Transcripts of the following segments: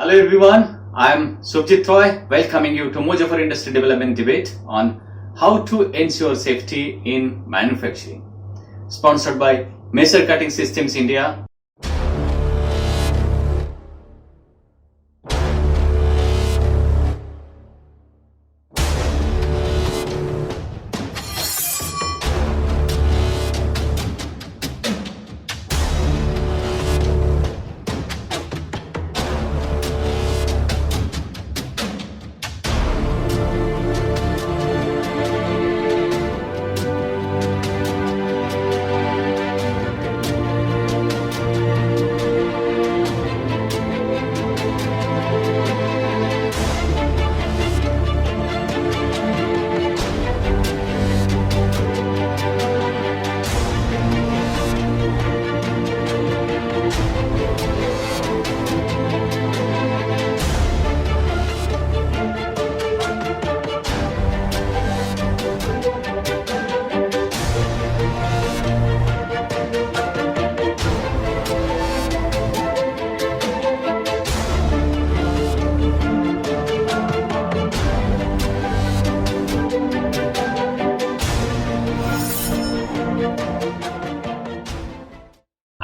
Hello everyone, I am Subjit Roy, welcoming you to mojo4industry development debate on how to ensure safety in manufacturing. Sponsored by Mr Cutting Systems India.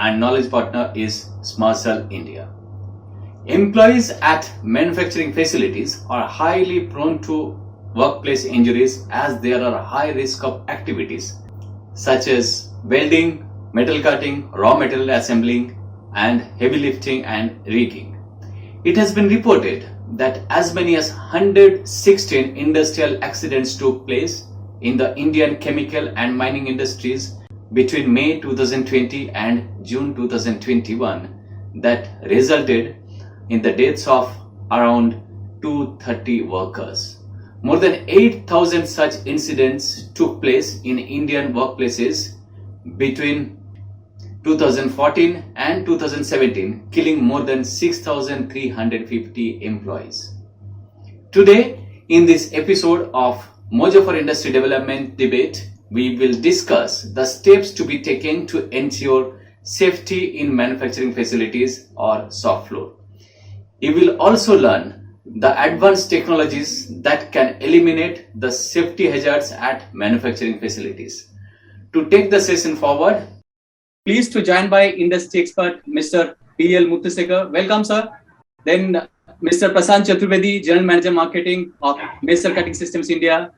And knowledge partner is Smart India. Employees at manufacturing facilities are highly prone to workplace injuries as there are high risk of activities such as welding, metal cutting, raw material assembling, and heavy lifting and rigging. It has been reported that as many as 116 industrial accidents took place in the Indian chemical and mining industries between May 2020 and June 2021 that resulted in the deaths of around 230 workers. More than 8,000 such incidents took place in Indian workplaces between 2014 and 2017, killing more than 6,350 employees. Today, in this episode of mojo4industry development debate, we will discuss the steps to be taken to ensure safety in manufacturing facilities or shop floor. You will also learn the advanced technologies that can eliminate the safety hazards at manufacturing facilities. To take the session forward, pleased to join by industry expert Mr. P.L. Muthusekar. Welcome, sir. Then Mr. Prashant Chaturvedi, General Manager Marketing of Mr. Cutting Systems India,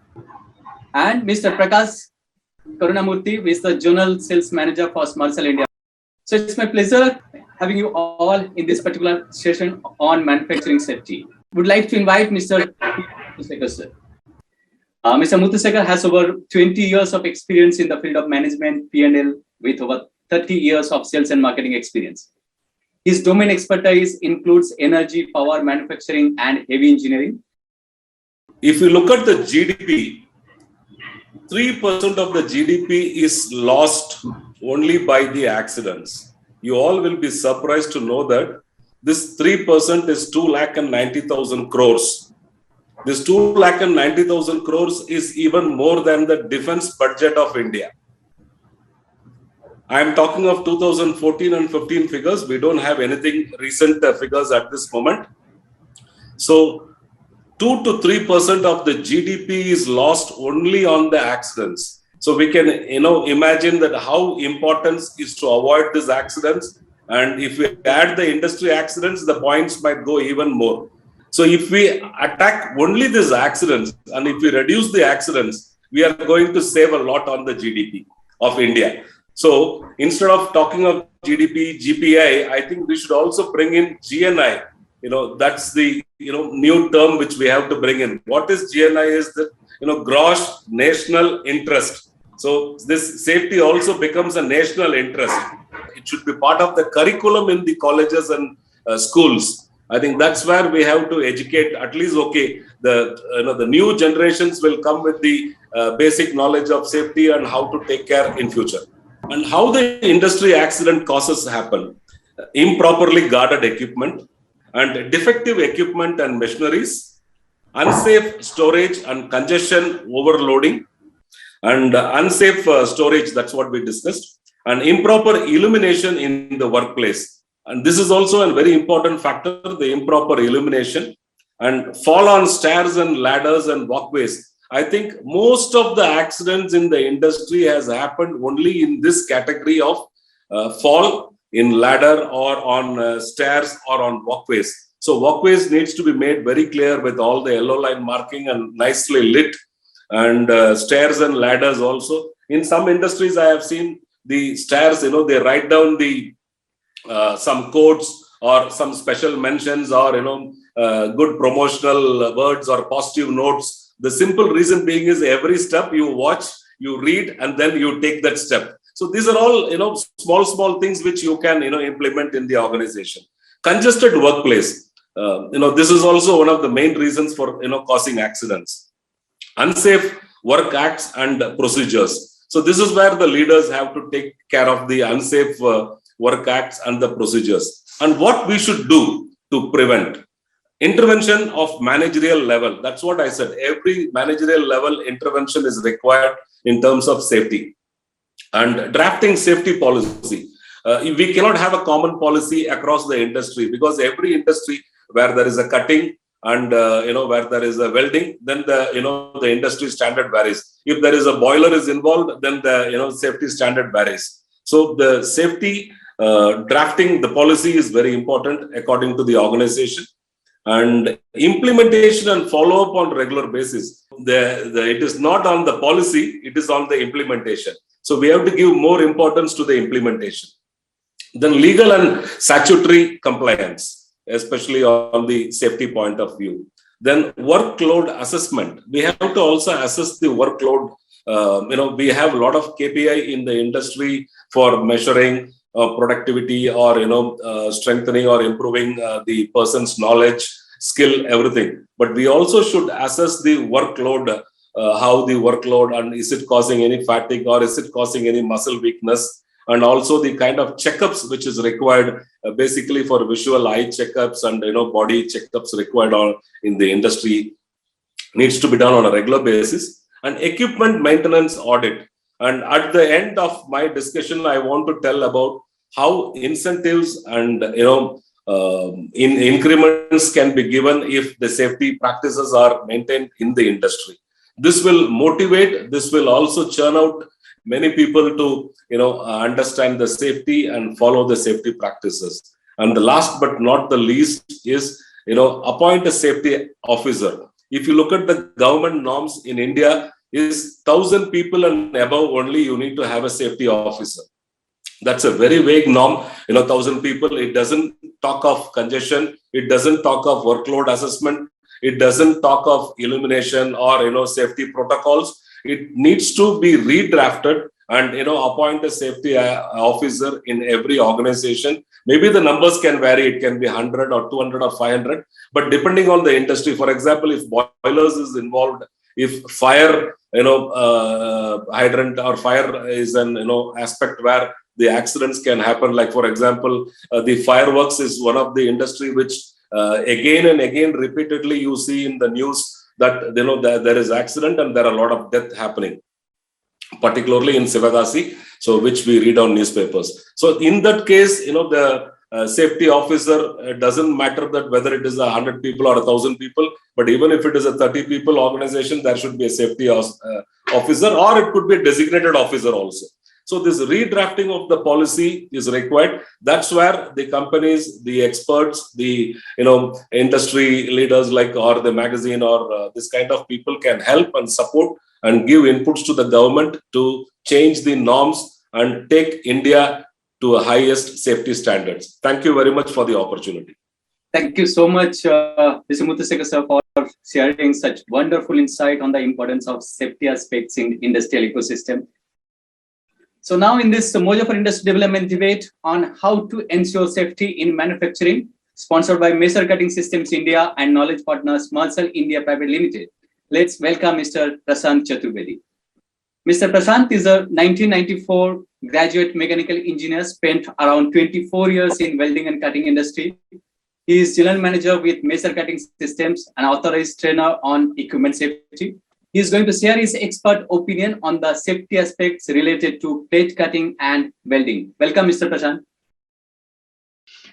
and Mr. Prakas Karunamurthy, who is the General Sales Manager for Smart India. So it's my pleasure having you all in this particular session on manufacturing safety. Would like to invite Mr. Muthusekar, sir. Mr. Muthusekar has over 20 years of experience in the field of management, P&L, with over 30 years of sales and marketing experience. His domain expertise includes energy, power, manufacturing, and heavy engineering. If you look at the GDP, 3% of the GDP is lost only by the accidents. You all will be surprised to know that this 3% is 2,90,000 crores. This 2,90,000 crores is even more than the defense budget of India. I am talking of 2014 and 15 figures. We don't have anything recent figures at this moment. So 2 to 3% of the GDP is lost only on the accidents. So we can, imagine that how important is to avoid these accidents. And if we add the industry accidents, the points might go even more. So if we attack only these accidents and if we reduce the accidents, we are going to save a lot on the GDP of India. So instead of talking of GDP, GPI, I think we should also bring in GNI. That's the new term which we have to bring in. What is GNI is the gross national interest. So this safety also becomes a national interest. It should be part of the curriculum in the colleges and schools. I think that's where we have to educate. At least the new generations will come with the basic knowledge of safety and how to take care in future. And how the industry accident causes happen: improperly guarded equipment and defective equipment and machineries, unsafe storage and congestion overloading, and unsafe storage, that's what we discussed, and improper illumination in the workplace. And this is also a very important factor, the improper illumination and fall on stairs and ladders and walkways. I think most of the accidents in the industry has happened only in this category of fall in ladder or on stairs or on walkways. So walkways needs to be made very clear with all the yellow line marking and nicely lit, and stairs and ladders also. In some industries, I have seen the stairs, they write down the some quotes or some special mentions or good promotional words or positive notes. The simple reason being is every step you watch, you read, and then you take that step. So these are all small things which you can implement in the organization. Congested workplace, this is also one of the main reasons for causing accidents. Unsafe work acts and procedures. So this is where the leaders have to take care of the unsafe work acts and the procedures. And what we should do to prevent. Intervention of managerial level. That's what I said. Every managerial level intervention is required in terms of safety. And drafting safety policy. We cannot have a common policy across the industry, because every industry where there is a cutting and where there is a welding, then the industry standard varies. If there is a boiler is involved, then the safety standard varies. So the safety drafting the policy is very important according to the organization, and implementation and follow up on regular basis. It is not on the policy, it is on the implementation. So we have to give more importance to the implementation. Then legal and statutory compliance, especially on the safety point of view. Then workload assessment. We have to also assess the workload. We have a lot of KPI in the industry for measuring productivity or strengthening or improving the person's knowledge, skill, everything. But we also should assess the workload, how the workload, and is it causing any fatigue or is it causing any muscle weakness, and also the kind of checkups which is required basically for visual eye checkups and body checkups required in the industry needs to be done on a regular basis. And equipment maintenance audit. And at the end of my discussion, I want to tell about how incentives and increments can be given if the safety practices are maintained in the industry. This will motivate. This will also churn out many people to understand the safety and follow the safety practices. And the last but not the least is appoint a safety officer. If you look at the government norms in India, is 1,000 people and above only you need to have a safety officer. That's a very vague norm. 1,000 people. It doesn't talk of congestion. It doesn't talk of workload assessment. It doesn't talk of illumination or safety protocols. It needs to be redrafted and appoint a safety officer in every organization. Maybe the numbers can vary. It can be 100 or 200 or 500. But depending on the industry, for example, if boilers is involved, if fire hydrant or fire is an aspect where the accidents can happen, like for example the fireworks is one of the industry which again and again repeatedly you see in the news that there is accident and there are a lot of death happening, particularly in Sivagasi, so which we read on newspapers. So in that case, the safety officer, doesn't matter that whether it is 100 people or 1,000 people, but even if it is a 30 people organization, there should be a safety officer, or it could be a designated officer also. So this redrafting of the policy is required. That's where the companies, the experts, the industry leaders or the magazine or this kind of people can help and support and give inputs to the government to change the norms and take India to a highest safety standards. Thank you very much for the opportunity. Thank you so much, Mr. Muthusekar sir, for sharing such wonderful insight on the importance of safety aspects in industrial ecosystem. So now in this mojo4industry development debate on how to ensure safety in manufacturing, sponsored by Mr Cutting Systems India and knowledge partners Marshall India Private Limited, let's welcome Mr. Prashant Chaturvedi. Mr. Prashant is a 1994 graduate mechanical engineer, spent around 24 years in welding and cutting industry. He is general manager with Mr Cutting Systems, an authorized trainer on equipment safety. He is going to share his expert opinion on the safety aspects related to plate cutting and welding. Welcome, Mr. Prashant.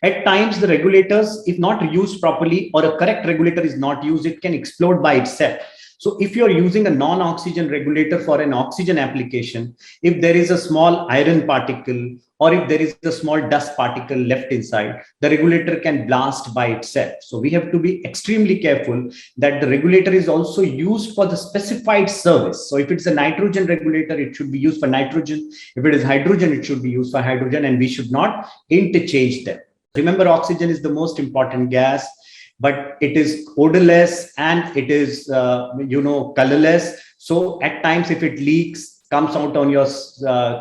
At times, the regulators, if not used properly or a correct regulator is not used, it can explode by itself. So if you're using a non-oxygen regulator for an oxygen application, if there is a small iron particle or if there is a small dust particle left inside, the regulator can blast by itself. So we have to be extremely careful that the regulator is also used for the specified service. So if it's a nitrogen regulator, it should be used for nitrogen. If it is hydrogen, it should be used for hydrogen, and we should not interchange them. Remember, oxygen is the most important gas, but it is odorless and it is, colorless. So at times, if it leaks, comes out on your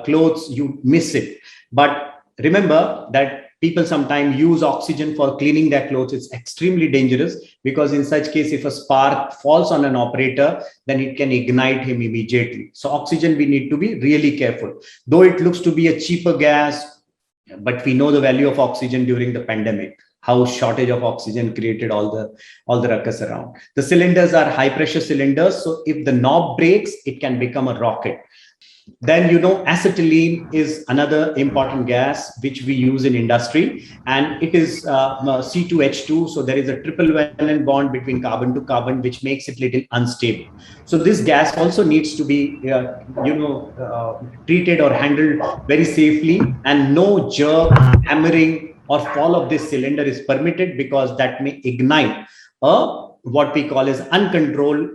clothes, you miss it. But remember that people sometimes use oxygen for cleaning their clothes. It's extremely dangerous because in such case, if a spark falls on an operator, then it can ignite him immediately. So oxygen, we need to be really careful. Though it looks to be a cheaper gas, but we know the value of oxygen during the pandemic, how shortage of oxygen created all the ruckus around. The cylinders are high pressure cylinders. So if the knob breaks, it can become a rocket. Then, acetylene is another important gas which we use in industry, and it is C2H2. So there is a triple valent bond between carbon to carbon, which makes it little unstable. So this gas also needs to be, treated or handled very safely, and no jerk, hammering or fall of this cylinder is permitted because that may ignite what we call as uncontrolled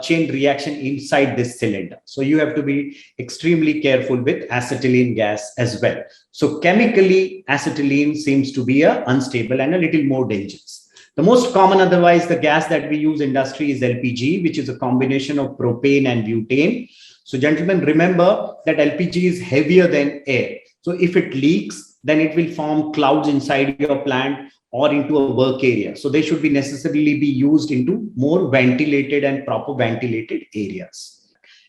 chain reaction inside this cylinder. So you have to be extremely careful with acetylene gas as well. So chemically, acetylene seems to be unstable and a little more dangerous. The most common otherwise, the gas that we use in industry is LPG, which is a combination of propane and butane. So gentlemen, remember that LPG is heavier than air. So if it leaks, then it will form clouds inside your plant or into a work area. So they should be necessarily be used into more ventilated and proper ventilated areas.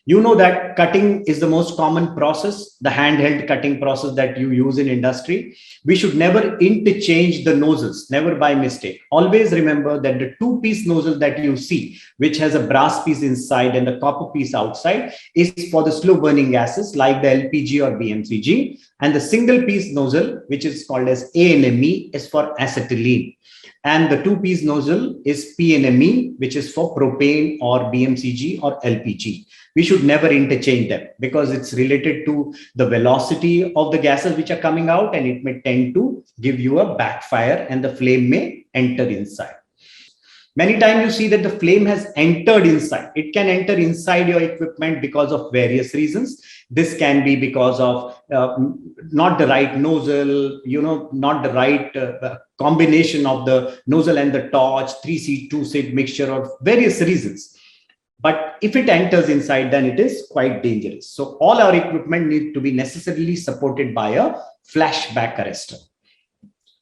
You know that cutting is the most common process, the handheld cutting process that you use in industry. We should never interchange the nozzles, never by mistake. Always remember that the two-piece nozzle that you see, which has a brass piece inside and a copper piece outside, is for the slow burning gases like the LPG or BMCG. And the single piece nozzle, which is called as ANME, is for acetylene. And the two-piece nozzle is PNME, which is for propane or BMCG or LPG. We should never interchange them because it's related to the velocity of the gases which are coming out, and it may tend to give you a backfire and the flame may enter inside. Many times you see that the flame has entered inside. It can enter inside your equipment because of various reasons. This can be because of not the right nozzle, not the right combination of the nozzle and the torch, 3-seat, 2-seat mixture, or various reasons. But if it enters inside, then it is quite dangerous. So all our equipment need to be necessarily supported by a flashback arrestor.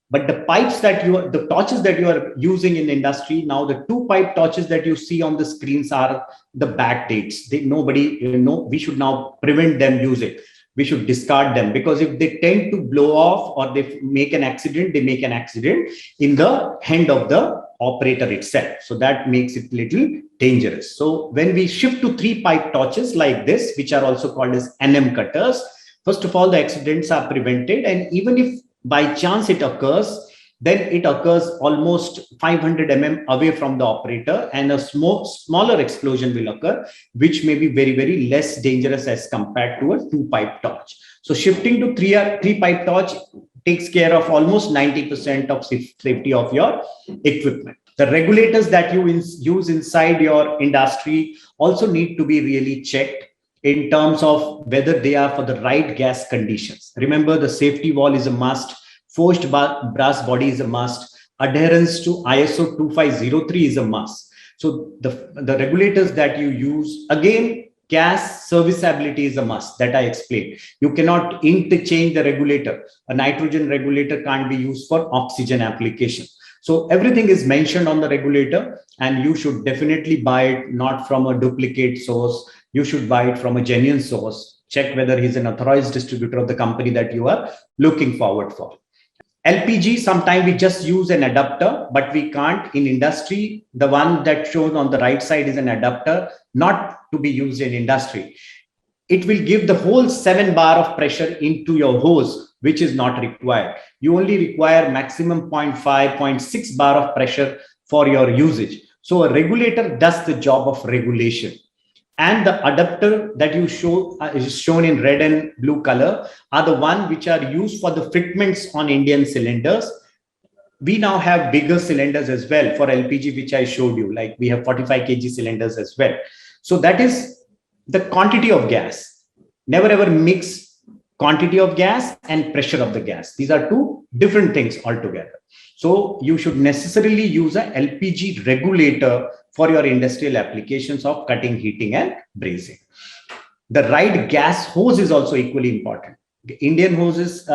But the pipes the torches that you are using in industry, now the 2-pipe torches that you see on the screens are the back dates. We should now prevent them using. We should discard them because if they tend to blow off or they make an accident, they make an accident in the hand of the operator itself. So that makes it little dangerous. So when we shift to 3-pipe torches like this, which are also called as NM cutters, first of all, the accidents are prevented. And even if by chance it occurs, then it occurs almost 500 mm away from the operator, and a smaller explosion will occur, which may be very, very less dangerous as compared to a 2-pipe torch. So shifting to 3-pipe torch takes care of almost 90% of safety of your equipment. The regulators that you use inside your industry also need to be really checked in terms of whether they are for the right gas conditions. Remember, the safety wall is a must. Forged brass body is a must. Adherence to ISO 2503 is a must. So the regulators that you use, again, gas serviceability is a must that I explained. You cannot interchange the regulator. A nitrogen regulator can't be used for oxygen application. So everything is mentioned on the regulator, and you should definitely buy it not from a duplicate source. You should buy it from a genuine source. Check whether he's an authorized distributor of the company that you are looking forward for. LPG, sometimes we just use an adapter, but we can't. In industry, the one that shown on the right side is an adapter, not to be used in industry. It will give the whole 7 bar of pressure into your hose which is not required. You only require maximum 0.5, 0.6 bar of pressure for your usage. So a regulator does the job of regulation. And the adapter that you show is shown in red and blue color are the one which are used for the fitments on Indian cylinders. We now have bigger cylinders as well for LPG, which I showed you, like we have 45 kg cylinders as well. So that is the quantity of gas. Never ever mix quantity of gas and pressure of the gas. These are two different things altogether. So you should necessarily use a LPG regulator for your industrial applications of cutting, heating, and brazing. The right gas hose is also equally important. The Indian hoses,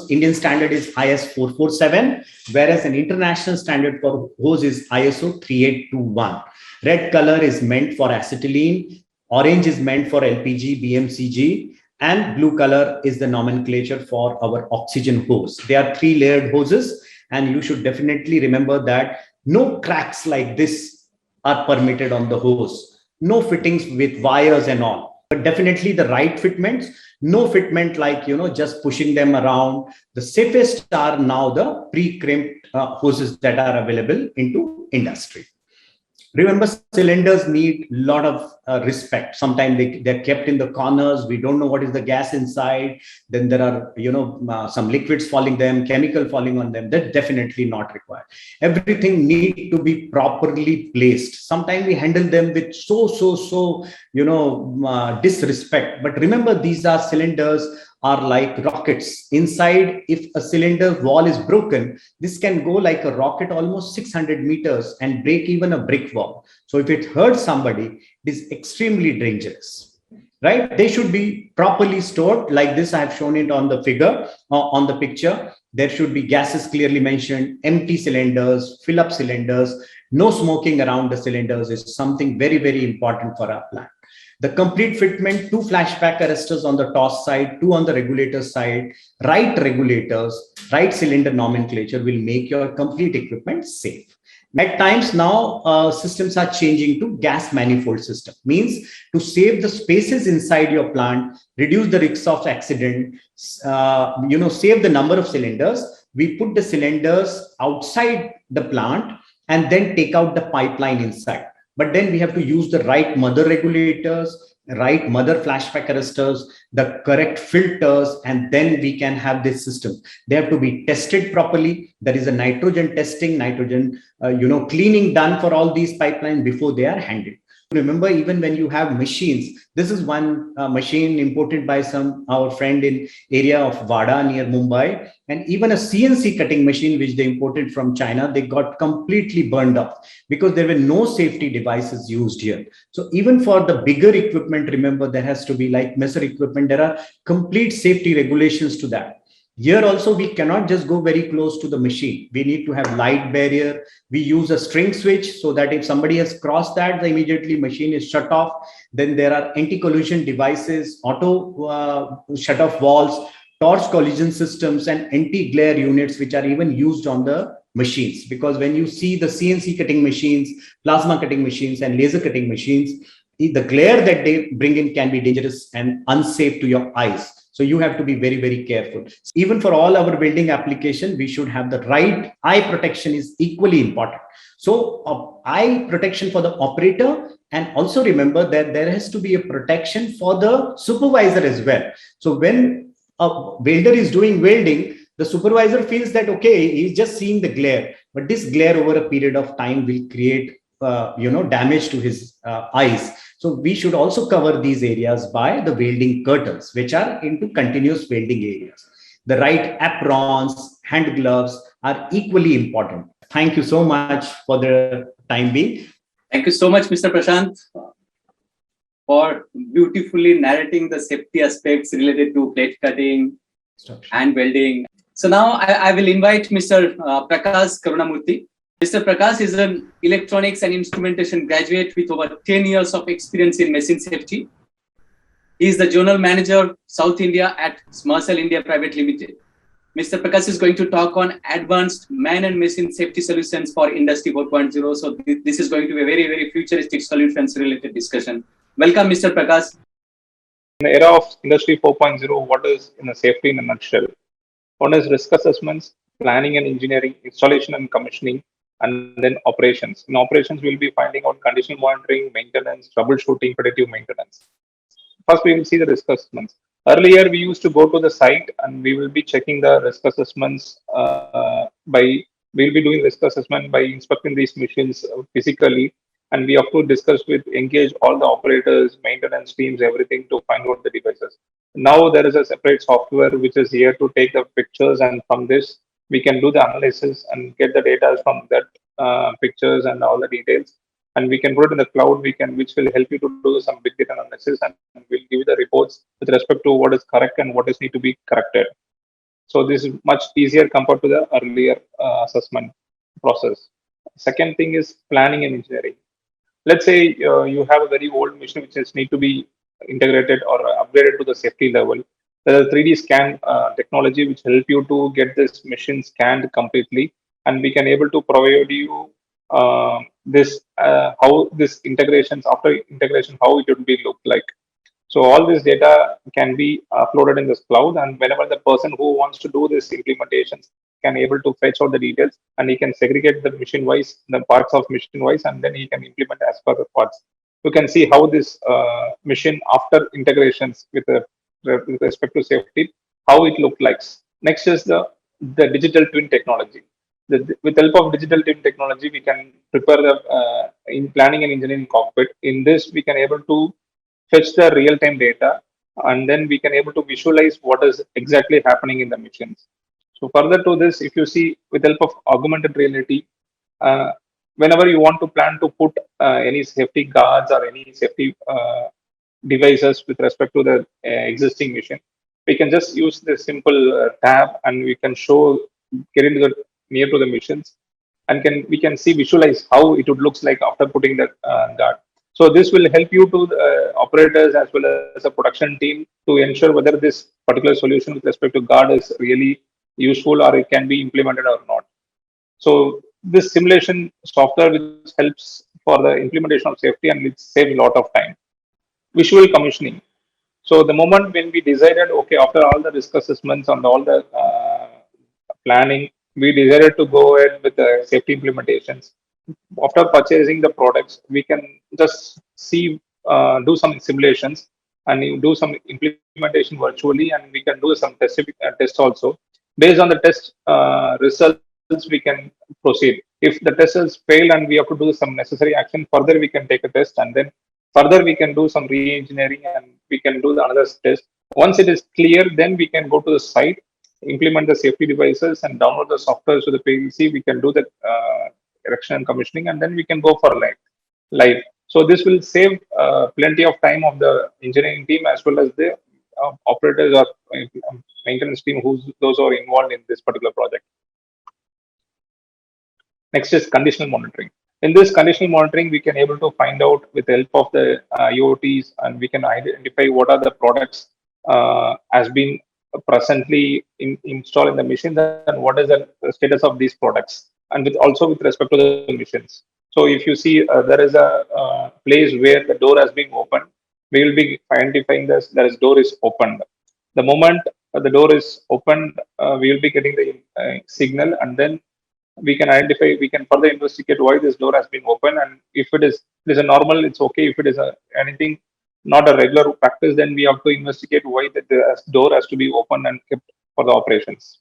Indian standard is IS 447, whereas an international standard for hose is ISO 3821. Red color is meant for acetylene, orange is meant for LPG, BMCG, and blue color is the nomenclature for our oxygen hose. They are 3-layered hoses, and you should definitely remember that no cracks like this are permitted on the hose. No fittings with wires and all, but definitely the right fitments. No fitment like, just pushing them around. The safest are now the pre-crimped hoses that are available into industry. Remember, cylinders need a lot of respect. Sometimes they're kept in the corners. We don't know what is the gas inside. Then there are, some liquids falling them, chemical falling on them. That's definitely not required. Everything needs to be properly placed. Sometimes we handle them with disrespect. But remember, these are cylinders are like rockets. Inside, if a cylinder wall is broken, this can go like a rocket almost 600 meters and break even a brick wall. So if it hurts somebody, it is extremely dangerous, right? They should be properly stored like this. I have shown it on the figure, on the picture. There should be gases clearly mentioned, empty cylinders, fill up cylinders, no smoking around the cylinders is something very, very important for our plant. The complete fitment, 2 flashback arresters on the TOS side, 2 on the regulator side, right regulators, right cylinder nomenclature will make your complete equipment safe. At times now, systems are changing to gas manifold system. Means to save the spaces inside your plant, reduce the risks of accident, save the number of cylinders. We put the cylinders outside the plant and then take out the pipeline inside. But then we have to use the right mother regulators, right mother flashback arresters, the correct filters, and then we can have this system. They have to be tested properly. There is a nitrogen testing, nitrogen, cleaning done for all these pipelines before they are handled. Remember, even when you have machines, this is one machine imported by our friend in area of Vada near Mumbai, and even a CNC cutting machine which they imported from China, they got completely burned up because there were no safety devices used here. So even for the bigger equipment, remember there has to be like messer equipment, there are complete safety regulations to that. Here also, we cannot just go very close to the machine. We need to have light barrier. We use a string switch so that if somebody has crossed that, the immediately machine is shut off. Then there are anti-collision devices, auto shut-off valves, torch collision systems, and anti-glare units, which are even used on the machines. Because when you see the CNC cutting machines, plasma cutting machines, and laser cutting machines, the glare that they bring in can be dangerous and unsafe to your eyes. So you have to be very, very careful. Even for all our welding application, we should have the right eye protection is equally important. So eye protection for the operator, and also remember that there has to be a protection for the supervisor as well. So when a welder is doing welding, the supervisor feels that, okay, he's just seeing the glare, but this glare over a period of time will create damage to his eyes. So we should also cover these areas by the welding curtains, which are into continuous welding areas. The right aprons, hand gloves are equally important. Thank you so much for the time being. Thank you so much, Mr. Prashant, for beautifully narrating the safety aspects related to plate cutting and welding. So now I will invite Mr. Prakas Karunamurthy. Mr. Prakas is an electronics and instrumentation graduate with over 10 years of experience in machine safety. He is the General Manager, South India at Smarcell India Private Limited. Mr. Prakas is going to talk on advanced man and machine safety solutions for Industry 4.0. So this is going to be a very, very futuristic solutions related discussion. Welcome, Mr. Prakas. the era of Industry 4.0, what is in a safety in a nutshell? One is risk assessments, planning and engineering, installation and commissioning, and then operations. In operations, we'll be finding out condition monitoring, maintenance, troubleshooting, predictive maintenance. First, we will see the risk assessments. Earlier, we used to go to the site and we will be checking the risk assessments we'll be doing risk assessment by inspecting these machines physically, and we have to discuss with, engage all the operators, maintenance teams, everything to find out the devices. Now there is a separate software which is here to take the pictures, and from this we can do the analysis and get the data from that pictures and all the details, and we can put it in the cloud. Which will help you to do some big data analysis, and will give you the reports with respect to what is correct and what is need to be corrected. So this is much easier compared to the earlier assessment process. Second thing is planning and engineering. Let's say you have a very old machine which is need to be integrated or upgraded to the safety level. There is 3D scan technology which help you to get this machine scanned completely, and we can able to provide you this how this integrations, after integration, how it would be look like. So all this data can be uploaded in this cloud, and whenever the person who wants to do this implementations can able to fetch out the details, and he can segregate the machine wise, the parts of machine wise, and then he can implement as per the parts. You can see how this machine after integrations with respect to safety, how it looked like. Next is the digital twin technology. With help of digital twin technology, we can prepare the in planning and engineering cockpit. In this, we can able to fetch the real-time data, and then we can able to visualize what is exactly happening in the machines. So further to this, if you see with help of augmented reality, uh, whenever you want to plan to put any safety guards or any safety devices with respect to the existing machine, we can just use the simple tab, and we can show, get into the near to the machines, and we can see, visualize how it would looks like after putting the guard. So this will help you to the operators as well as a production team to ensure whether this particular solution with respect to guard is really useful or it can be implemented or not. So this simulation software which helps for the implementation of safety, and it saves a lot of time. Visual commissioning. So the moment when we decided, okay, after all the risk assessments and all the planning, we decided to go ahead with the safety implementations. After purchasing the products, we can just see, do some simulations, and you do some implementation virtually, and we can do some test also. Based on the test results, we can proceed. If the test has failed and we have to do some necessary action, further we can take a test, and then further we can do some re-engineering, and we can do the another test. Once it is clear, then we can go to the site, implement the safety devices, and download the software to the PLC. We can do the erection and commissioning, and then we can go for live. So this will save plenty of time of the engineering team as well as the operators or maintenance team those who are involved in this particular project. Next is conditional monitoring. In this conditional monitoring, we can able to find out with the help of the IoTs, and we can identify what are the products has been presently installed in the machines, and what is the status of these products, and also with respect to the machines. So if you see there is a place where the door has been opened, we will be identifying this, there is door is opened. The moment the door is opened, we will be getting the signal, and then we can identify, we can further investigate why this door has been open, and if it is a normal, it's okay. If it is anything not a regular practice, then we have to investigate why the door has to be open and kept for the operations.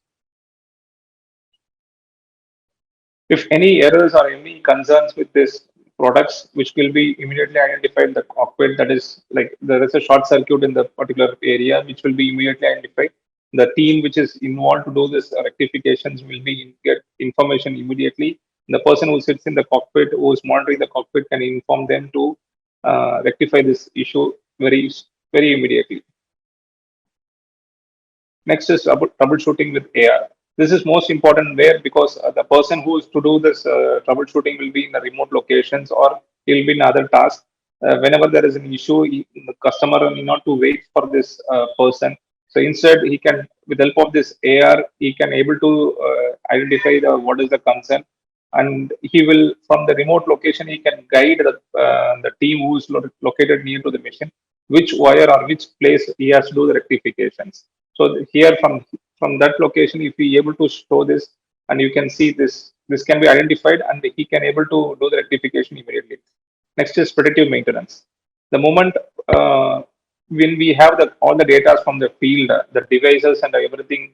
If any errors or any concerns with this products, which will be immediately identified in the cockpit, that is like there is a short circuit in the particular area, which will be immediately identified. The team which is involved to do this rectifications will be get information immediately. The person who sits in the cockpit, who is monitoring the cockpit, can inform them to rectify this issue very immediately. Next is about troubleshooting with AR. This is most important where, because the person who is to do this troubleshooting will be in the remote locations, or he'll be in other tasks. Whenever there is an issue, the customer need not to wait for this person. So instead, he can, with help of this AR, he can able to identify what is the concern, and he will, from the remote location, he can guide the team who is located near to the machine, which wire or which place he has to do the rectifications. So here from that location, if we able to show this, and you can see this can be identified, and he can able to do the rectification immediately. Next is predictive maintenance. The moment when we have all the data from the field, the devices and everything,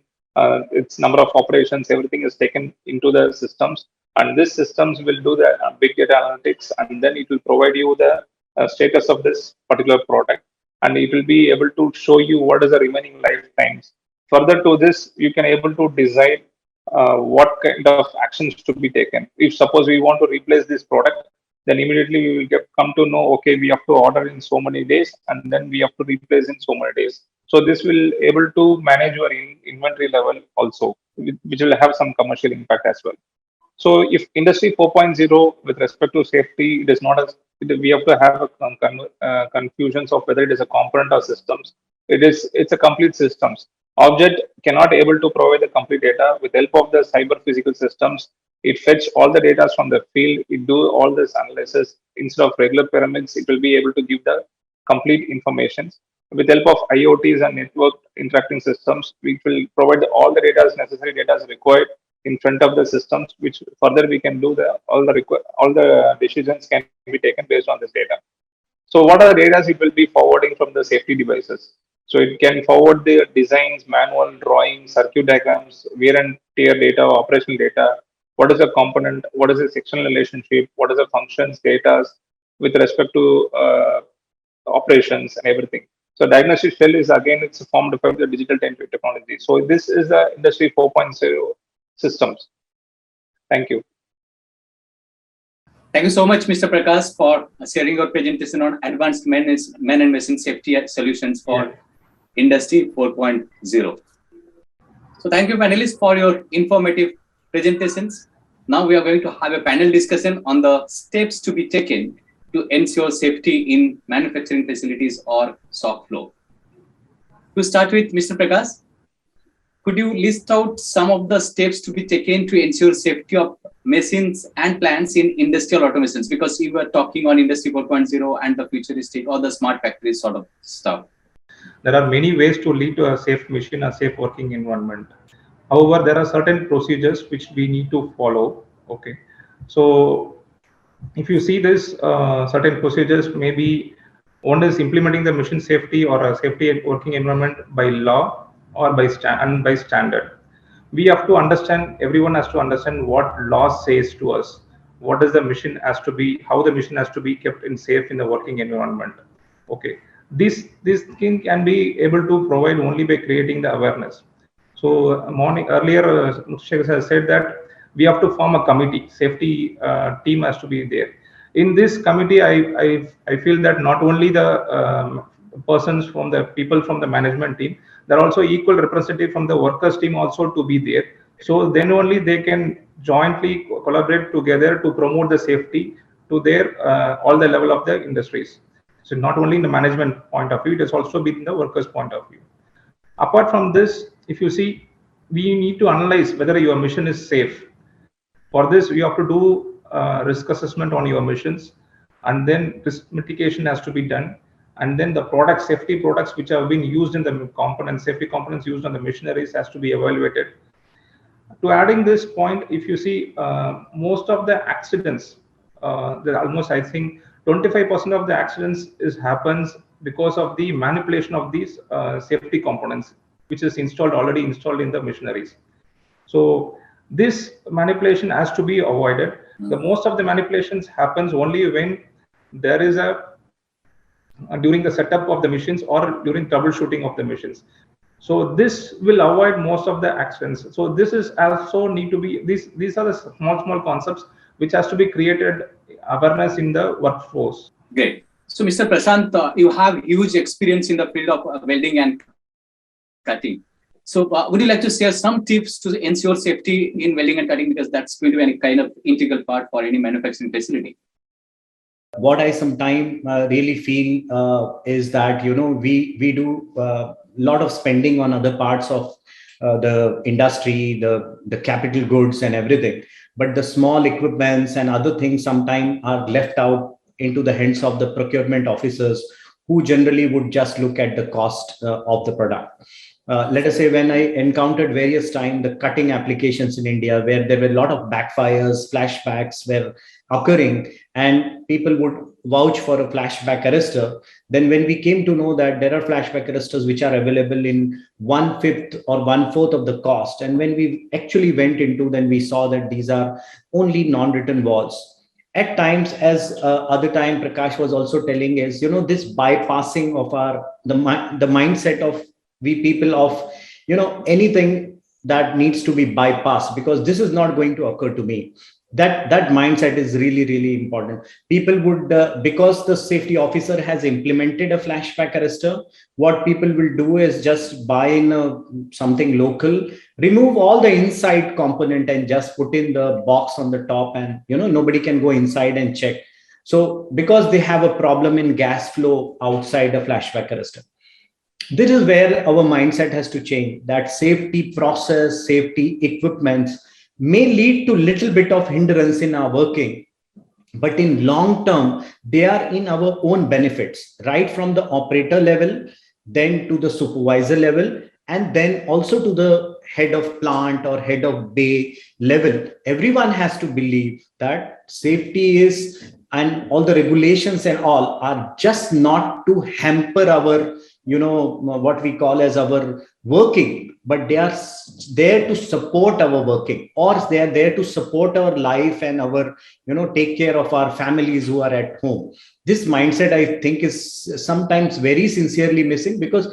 its number of operations, everything is taken into the systems, and this systems will do the big data analytics, and then it will provide you the status of this particular product, and it will be able to show you what is the remaining lifetimes. Further to this, you can able to design what kind of actions to be taken. If suppose we want to replace this product, then immediately we will come to know, okay, we have to order in so many days, and then we have to replace in so many days. So this will able to manage your inventory level also, which will have some commercial impact as well. So if industry 4.0 with respect to safety, it is not as we have to have a confusions of whether it is a component or systems. It's a complete systems. Object cannot able to provide the complete data. With help of the cyber physical systems, it fetch all the data from the field. It do all this analysis instead of regular pyramids. It will be able to give the complete information. With help of IoTs and network interacting systems, we will provide all the data necessary data is required in front of the systems, which further we can do all the decisions can be taken based on this data. So what are the data it will be forwarding from the safety devices? So it can forward the designs, manual drawings, circuit diagrams, wear and tear data, operational data. What is the component? What is the sectional relationship? What is the functions, data with respect to operations and everything. So diagnostic shell is again it's formed by the digital technology. So this is the industry 4.0 systems. Thank you. Thank you so much, Mr. Prakas, for sharing your presentation on advanced man and machine safety solutions for Industry 4.0. So thank you, panelists, for your informative presentations. Now we are going to have a panel discussion on the steps to be taken to ensure safety in manufacturing facilities or shop floor. To start with, Mr. Prakas, could you list out some of the steps to be taken to ensure safety of machines and plants in industrial automations? Because you were talking on Industry 4.0 and the futuristic or the smart factories sort of stuff. There are many ways to lead to a safe machine, a safe working environment. However, there are certain procedures which we need to follow. Okay, so if you see this, certain procedures, maybe one is implementing the machine safety or a safety working environment by law or by standard. We have to understand, everyone has to understand what law says to us. What is the machine has to be, how the machine has to be kept in safe in the working environment. Okay, this thing can be able to provide only by creating the awareness. So earlier, Mr. has said that we have to form a committee, safety team has to be there. In this committee, I feel that not only the persons from the people from the management team, there are also equal representative from the workers team also to be there. So then only they can jointly collaborate together to promote the safety to their all the level of the industries. So not only in the management point of view, it has also been in the workers point of view. Apart from this, if you see, we need to analyze whether your machine is safe. For this, you have to do risk assessment on your machines, and then risk mitigation has to be done. And then the safety products which have been used in the components, safety components used on the machineries has to be evaluated. To adding this point, if you see most of the accidents, there are almost, I think, 25% of the accidents happens because of the manipulation of these safety components, which is already installed in the machineries. So this manipulation has to be avoided. The most of the manipulations happens only when there is during the setup of the machines or during troubleshooting of the machines. So this will avoid most of the accidents. So this is also need to be, these are the small concepts which has to be created awareness in the workforce. Great. So Mr. Prashant, you have huge experience in the field of welding and cutting. So would you like to share some tips to ensure safety in welding and cutting, because that's going to be a kind of integral part for any manufacturing facility? What I sometimes really feel is that, we do a lot of spending on other parts of the industry, the capital goods and everything, but the small equipments and other things sometimes are left out into the hands of the procurement officers who generally would just look at the cost of the product. Let us say when I encountered various times the cutting applications in India where there were a lot of backfires, flashbacks were occurring, and people would vouch for a flashback arrestor. Then when we came to know that there are flashback arrestors which are available in 1/5 or 1/4 of the cost, and when we actually went into, then we saw that these are only non-written walls. At times, as other time Prakash was also telling, is this bypassing of the mindset of we people of anything that needs to be bypassed because this is not going to occur to me. That mindset is really, really important. People would because the safety officer has implemented a flashback arrestor, what people will do is just buy in something local, remove all the inside component and just put in the box on the top, and nobody can go inside and check. So because they have a problem in gas flow outside a flashback arrestor, this is where our mindset has to change. That safety process, safety equipments may lead to little bit of hindrance in our working, but in long term they are in our own benefits, right from the operator level, then to the supervisor level, and then also to the head of plant or head of bay level. Everyone has to believe that safety is, and all the regulations and all are just not to hamper our what we call as our working, but they are there to support our working, or they are there to support our life and our take care of our families who are at home. This mindset, I think, is sometimes very sincerely missing, because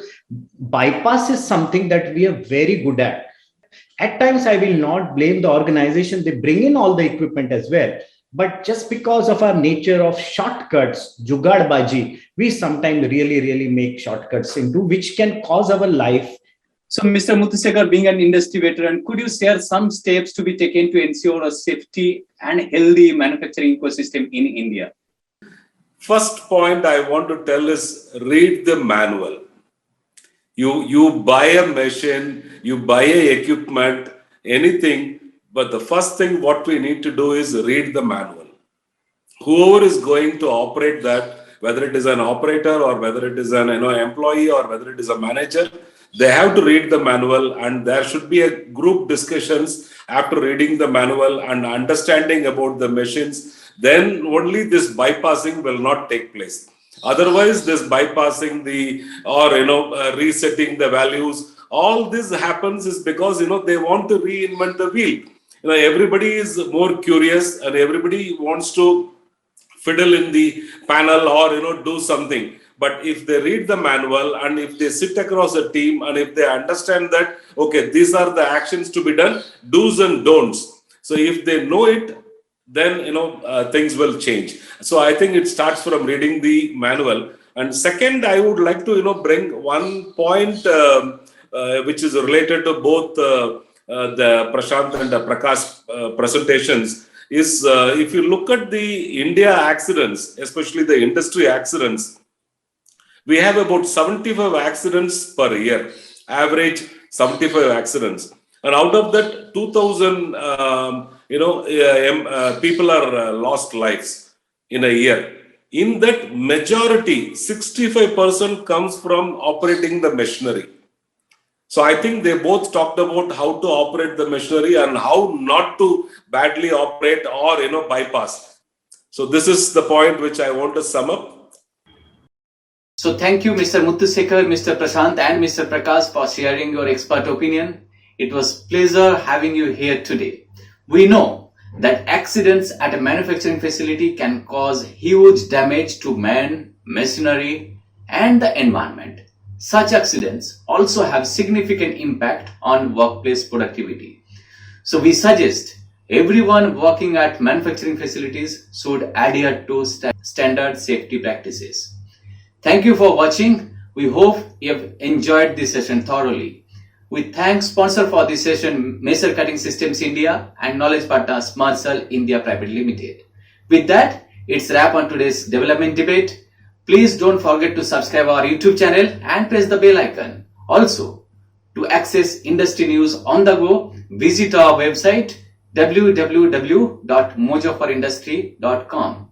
bypass is something that we are very good at. At times I will not blame the organization, they bring in all the equipment as well, but just because of our nature of shortcuts, jugadbaji, we sometimes really make shortcuts into which can cause our life. So, Mr. Muthusekar, being an industry veteran, could you share some steps to be taken to ensure a safety and healthy manufacturing ecosystem in India? First point I want to tell is read the manual. You buy a machine, you buy a equipment, anything, but the first thing what we need to do is read the manual. Whoever is going to operate that, whether it is an operator or whether it is an employee or whether it is a manager, they have to read the manual, and there should be a group discussions after reading the manual and understanding about the machines. Then only this bypassing will not take place. Otherwise, this bypassing resetting the values, all this happens is because they want to reinvent the wheel. Everybody is more curious and everybody wants to fiddle in the panel or do something. But if they read the manual and if they sit across a team and if they understand that, okay, these are the actions to be done, do's and don'ts. So if they know it, then things will change. So I think it starts from reading the manual. And second, I would like to bring one point which is related to both the Prashant and the Prakas presentations. Is if you look at the India accidents, especially the industry accidents, we have about 75 accidents per year, average 75 accidents. And out of that, 2,000 people are lost lives in a year. In that, majority, 65% comes from operating the machinery. So I think they both talked about how to operate the machinery and how not to badly operate or bypass. So this is the point which I want to sum up. So thank you, Mr. Muthusekar, Mr. Prashant and Mr. Prakas for sharing your expert opinion. It was a pleasure having you here today. We know that accidents at a manufacturing facility can cause huge damage to man, machinery and the environment. Such accidents also have significant impact on workplace productivity. So we suggest everyone working at manufacturing facilities should adhere to standard safety practices. Thank you for watching. We hope you have enjoyed this session thoroughly. We thank sponsor for this session, Measure Cutting Systems India and knowledge partner Smart Cell India Private Limited. With that, it's a wrap on today's development debate. Please don't forget to subscribe our YouTube channel and press the bell icon. Also, to access industry news on the go, visit our website www.mojo4industry.com.